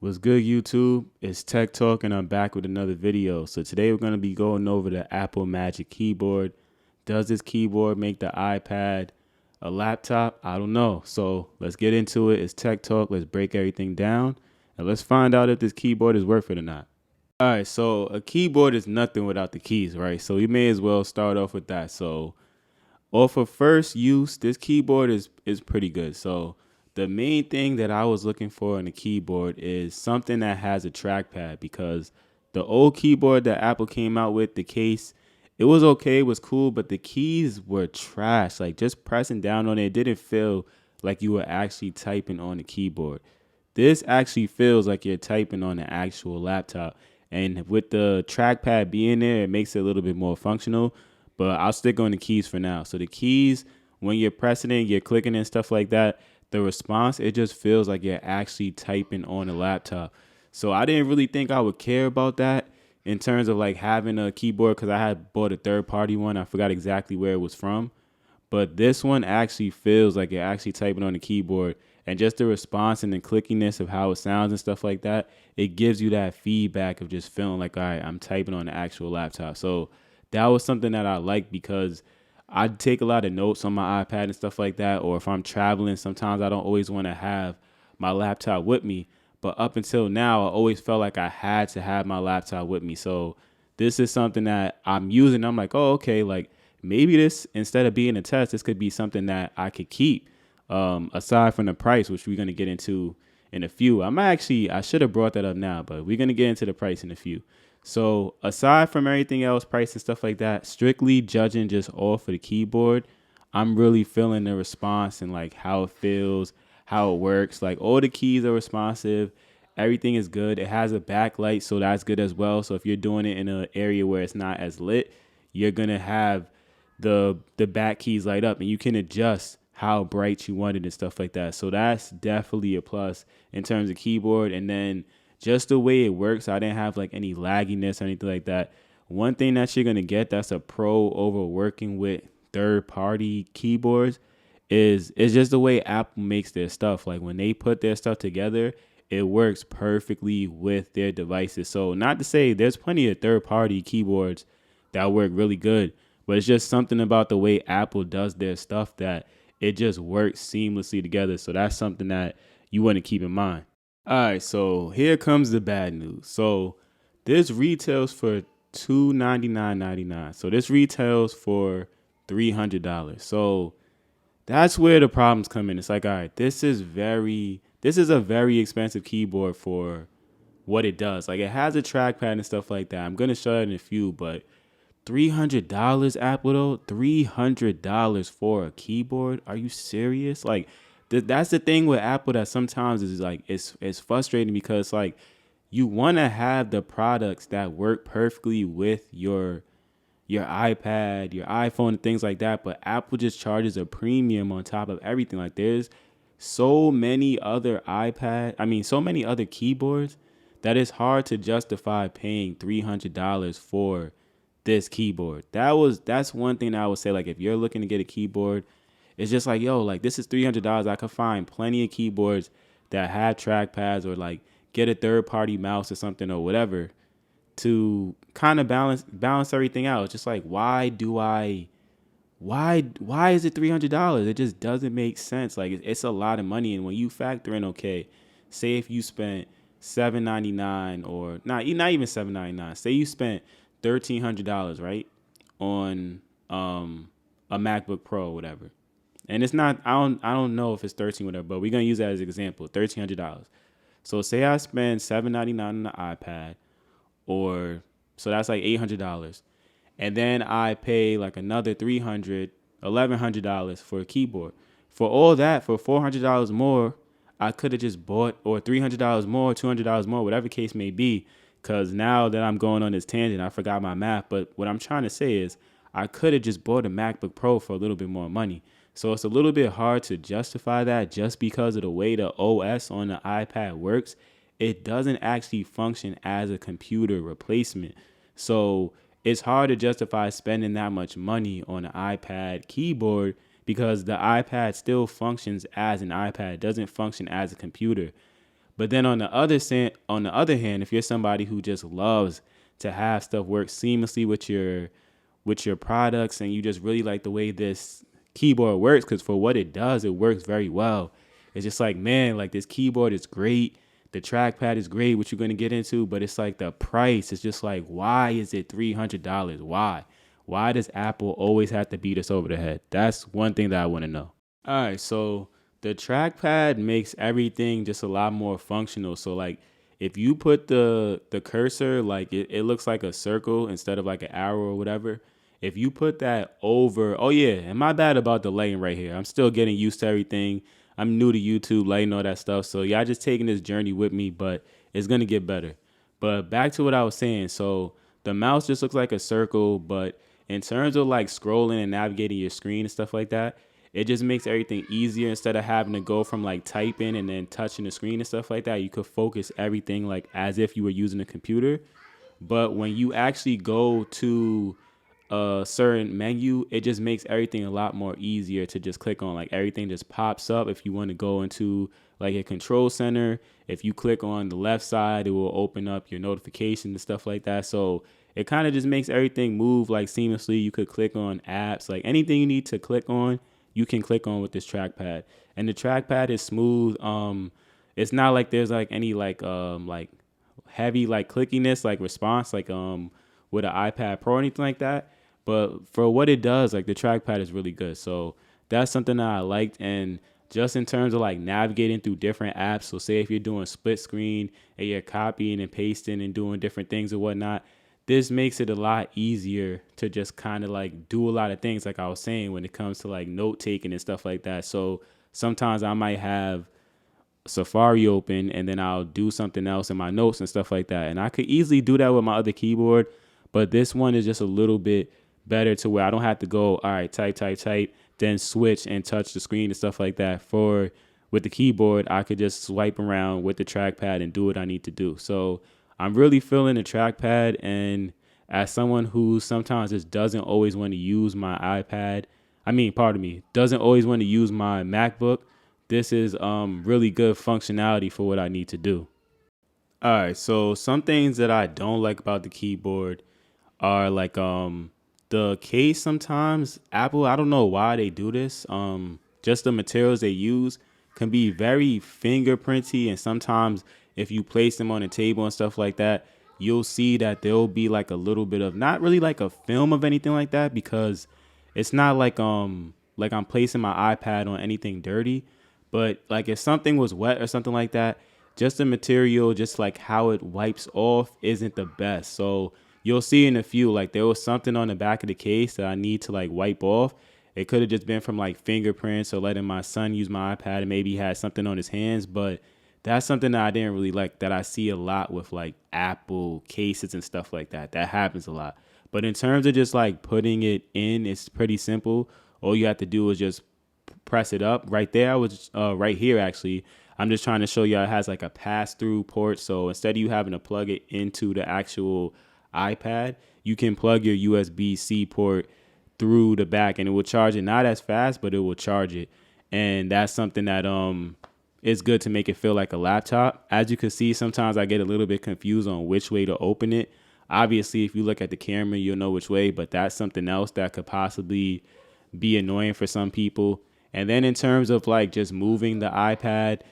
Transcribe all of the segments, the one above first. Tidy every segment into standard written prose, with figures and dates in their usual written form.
What's good, YouTube? It's Tech Talk, and I'm back with another video. So today we're going to be going over the Apple Magic Keyboard. Does this keyboard make the iPad a laptop? I don't know. So let's get into it. It's Tech Talk. Let's break everything down, and let's find out if this keyboard is worth it or not. All right, so a keyboard is nothing without the keys, right? So we may as well start off with that. So off of first use, this keyboard is pretty good. So the main thing that I was looking for in a keyboard is something that has a trackpad, because the old keyboard that Apple came out with, the case, it was okay, it was cool, but the keys were trash. Like, just pressing down on it didn't feel like you were actually typing on the keyboard. This actually feels like you're typing on an actual laptop. And with the trackpad being there, it makes it a little bit more functional. But I'll stick on the keys for now. So the keys, when you're pressing it, you're clicking and stuff like that, the response, it just feels like you're actually typing on a laptop. So I didn't really think I would care about that in terms of like having a keyboard, because I had bought a third party one. I forgot exactly where it was from. But this one actually feels like you're actually typing on the keyboard, and just the response and the clickiness of how it sounds and stuff like that, it gives you that feedback of just feeling like, all right, I'm typing on the actual laptop. So that was something that I like, because I take a lot of notes on my iPad and stuff like that. Or if I'm traveling, sometimes I don't always want to have my laptop with me. But up until now, I always felt like I had to have my laptop with me. So this is something that I'm using. I'm like, oh, okay, like maybe this, instead of being a test, this could be something that I could keep. Aside from the price, which we're going to get into in a few. I should have brought that up now, but we're going to get into the price in a few. So aside from everything else, price and stuff like that, strictly judging just off of the keyboard, I'm really feeling the response and like how it feels, how it works. Like, all the keys are responsive. Everything is good. It has a backlight, so that's good as well. So if you're doing it in an area where it's not as lit, you're gonna have the back keys light up, and you can adjust how bright you want it and stuff like that. So that's definitely a plus in terms of keyboard. And then just the way it works, I didn't have like any lagginess or anything like that. One thing that you're gonna get that's a pro over working with third party keyboards is just the way Apple makes their stuff. Like, when they put their stuff together, it works perfectly with their devices. So not to say there's plenty of third party keyboards that work really good, but it's just something about the way Apple does their stuff that it just works seamlessly together. So that's something that you want to keep in mind. All right, so here comes the bad news. So this retails for $299.99. So this retails for $300. So that's where the problems come in. It's like, all right, this is a very expensive keyboard for what it does. Like, it has a trackpad and stuff like that. I'm gonna show it in a few, but $300, Apple, though? $300 for a keyboard? Are you serious? Like, that's the thing with Apple that sometimes is like, it's frustrating, because like, you want to have the products that work perfectly with your iPad, your iPhone, and things like that, but Apple just charges a premium on top of everything. Like, there's so many other keyboards that it's hard to justify paying $300 for this keyboard. That's one thing that I would say. Like, if you're looking to get a keyboard, it's just like, yo, like, this is $300. I could find plenty of keyboards that have trackpads, or like get a third party mouse or something or whatever to kind of balance everything out. It's just like, why is it $300? It just doesn't make sense. Like, it's a lot of money. And when you factor in, okay, say if you spent $799, or not even $799, say you spent $1,300, right, on a MacBook Pro or whatever. And it's not, I don't know if it's 13 whatever, but we're gonna use that as an example, $1,300. So say I spend $799 on the iPad, or so that's like $800, and then I pay like another $1,100 for a keyboard. For all that, for $400 more, I could have just bought, or $300 more, $200 more, whatever case may be. Because now that I'm going on this tangent, I forgot my math. But what I'm trying to say is, I could have just bought a MacBook Pro for a little bit more money. So it's a little bit hard to justify that, just because of the way the OS on the iPad works. It doesn't actually function as a computer replacement. So it's hard to justify spending that much money on an iPad keyboard, because the iPad still functions as an iPad. It doesn't function as a computer. But then on the other hand, if you're somebody who just loves to have stuff work seamlessly with your products, and you just really like the way this keyboard works, because for what it does, it works very well. It's just like, man, like this keyboard is great. The trackpad is great, which you're going to get into, but it's like the price is just like, why is it $300? Why? Why does Apple always have to beat us over the head? That's one thing that I want to know. All right, so the trackpad makes everything just a lot more functional. So like if you put the cursor, like it looks like a circle instead of like an arrow or whatever. If you put that over, oh yeah, and my bad about the lighting right here. I'm still getting used to everything. I'm new to YouTube, lighting, all that stuff. So y'all just taking this journey with me, but it's gonna get better. But back to what I was saying. So the mouse just looks like a circle, but in terms of like scrolling and navigating your screen and stuff like that, it just makes everything easier. Instead of having to go from like typing and then touching the screen and stuff like that, you could focus everything like as if you were using a computer. But when you actually go to a certain menu, it just makes everything a lot more easier to just click on. Like everything just pops up. If you want to go into like a control center, if you click on the left side, it will open up your notifications and stuff like that. So it kind of just makes everything move like seamlessly. You could click on apps, like anything you need to click on, you can click on with this trackpad. And the trackpad is smooth. It's not like there's like any like heavy like clickiness, like response, like with an iPad Pro or anything like that. But for what it does, like the trackpad is really good. So that's something that I liked. And just in terms of like navigating through different apps. So say if you're doing split screen and you're copying and pasting and doing different things or whatnot, this makes it a lot easier to just kind of like do a lot of things, like I was saying, when it comes to like note taking and stuff like that. So sometimes I might have Safari open and then I'll do something else in my notes and stuff like that. And I could easily do that with my other keyboard, but this one is just a little bit better to where I don't have to go, all right, type, then switch and touch the screen and stuff like that. For with the keyboard, I could just swipe around with the trackpad and do what I need to do. So I'm really feeling the trackpad. And as someone who sometimes just doesn't always want to use my doesn't always want to use my MacBook, this is really good functionality for what I need to do. All right, so some things that I don't like about the keyboard are like the case. Sometimes Apple, I don't know why they do this. Just the materials they use can be very fingerprinty, and sometimes if you place them on a table and stuff like that, you'll see that there'll be like a little bit of, not really like a film of anything like that, because it's not like I'm placing my iPad on anything dirty. But like if something was wet or something like that, just the material, just like how it wipes off isn't the best. So you'll see in a few, like there was something on the back of the case that I need to like wipe off. It could have just been from like fingerprints or letting my son use my iPad and maybe he had something on his hands. But that's something that I didn't really like, that I see a lot with like Apple cases and stuff like that. That happens a lot. But in terms of just like putting it in, it's pretty simple. All you have to do is just press it up right there. I was right here actually. I'm just trying to show you it has like a pass-through port. So instead of you having to plug it into the actual iPad, you can plug your USB-C port through the back and it will charge it. Not as fast, but it will charge it. And that's something that is good to make it feel like a laptop. As you can see, sometimes I get a little bit confused on which way to open it. Obviously, if you look at the camera, you'll know which way, but that's something else that could possibly be annoying for some people. And then in terms of like just moving the iPad,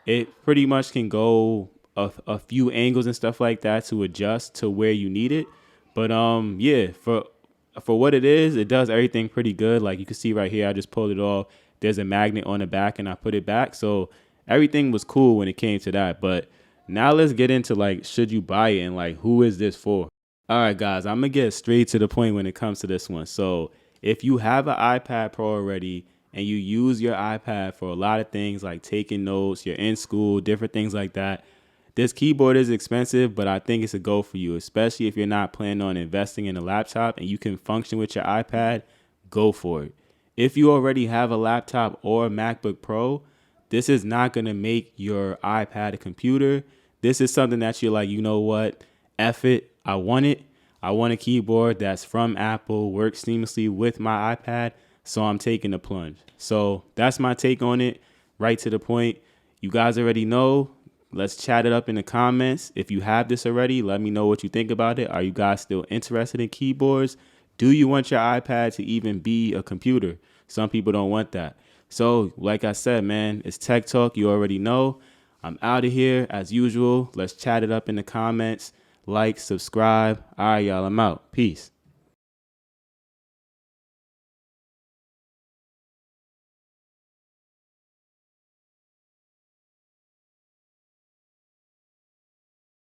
it pretty much can go a few angles and stuff like that to adjust to where you need it. But yeah, for what it is, it does everything pretty good. Like you can see right here, I just pulled it off. There's a magnet on the back and I put it back. So everything was cool when it came to that. But now let's get into like, should you buy it and like, who is this for? All right, guys, I'm going to get straight to the point when it comes to this one. So if you have an iPad Pro already and you use your iPad for a lot of things like taking notes, you're in school, different things like that, this keyboard is expensive, but I think it's a go for you, especially if you're not planning on investing in a laptop and you can function with your iPad, go for it. If you already have a laptop or a MacBook Pro, this is not going to make your iPad a computer. This is something that you're like, you know what? F it. I want it. I want a keyboard that's from Apple, works seamlessly with my iPad. So I'm taking the plunge. So that's my take on it. Right to the point. You guys already know. Let's chat it up in the comments. If you have this already, let me know what you think about it. Are you guys still interested in keyboards? Do you want your iPad to even be a computer? Some people don't want that. So, like I said, man, it's Tech Talk. You already know. I'm out of here as usual. Let's chat it up in the comments. Like, subscribe. All right, y'all, I'm out. Peace.